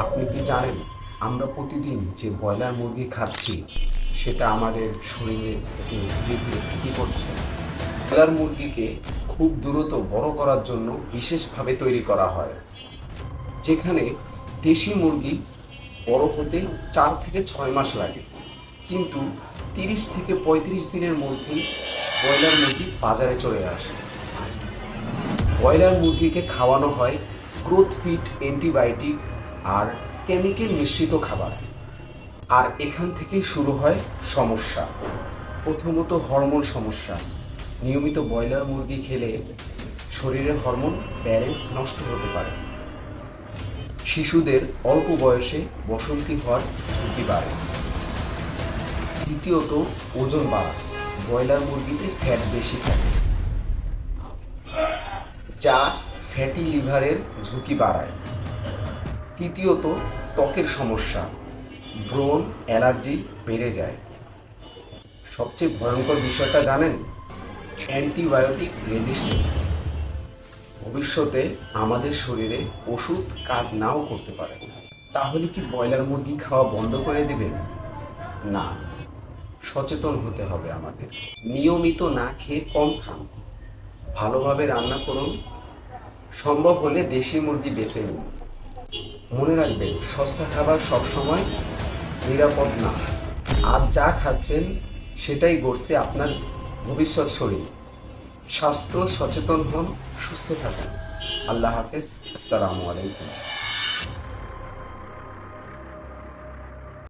আপনি কি জানেন আমরা প্রতিদিন যে ব্রয়লার মুরগি খাচ্ছি সেটা আমাদের শরীরকে ধীরে ধীরে ক্ষতি করছে। ব্রয়লার মুরগিকে খুব দ্রুত বড় করার জন্য বিশেষভাবে তৈরি করা হয়, যেখানে দেশি মুরগি বড় হতে 4 থেকে 6 মাস লাগে, কিন্তু 30 থেকে 35 দিনের মধ্যেই ব্রয়লার মুরগি বাজারে চলে আসে। ব্রয়লার মুরগিকে খাওয়ানো হয় গ্রোথ ফিট, অ্যান্টিবায়োটিক আর কেমিক্যাল মিশ্রিত খাবার। আর এখান থেকেই শুরু হয় সমস্যা। প্রথমত হরমোন সমস্যা। নিয়মিত ব্রয়লার মুরগি খেলে শরীরের হরমোন ব্যালেন্স নষ্ট হতে পারে। শিশুদের অল্প বয়সে বসন্তি হওয়ার ঝুঁকি বাড়ে। দ্বিতীয়ত ওজন বাড়া। ব্রয়লার মুরগিতে ফ্যাট বেশি থাকে, যা ফ্যাটি লিভারের ঝুঁকি বাড়ায়। তৃতীয়ত ত্বকের সমস্যা, ব্রণ, অ্যালার্জি বেড়ে যায়। সবচেয়ে ভয়ঙ্কর বিষয়টা জানেন? Antibiotic resistance. ভবিষ্যতে আমাদের শরীরে ওষুধ কাজ নাও করতে পারে। তাহলে কি ব্রয়লার মুরগি খাওয়া বন্ধ করে দিবেন? না, সচেতন হতে হবে আমাদের। নিয়মিত না খেয়ে কম খান, ভালোভাবে রান্না করুন, সম্ভব হলে দেশি মুরগি বেছে নিন। মনে রাখবেন, সস্তা খাবার সবসময় নিরাপদ না। আজ যা খাচ্ছেন সেটাই গড়ছে আপনার ভবিষ্যৎ শরীর। স্বাস্থ্য সচেতন হন, সুস্থ থাকুন। আল্লাহ হাফেজ। আসসালামু আলাইকুম।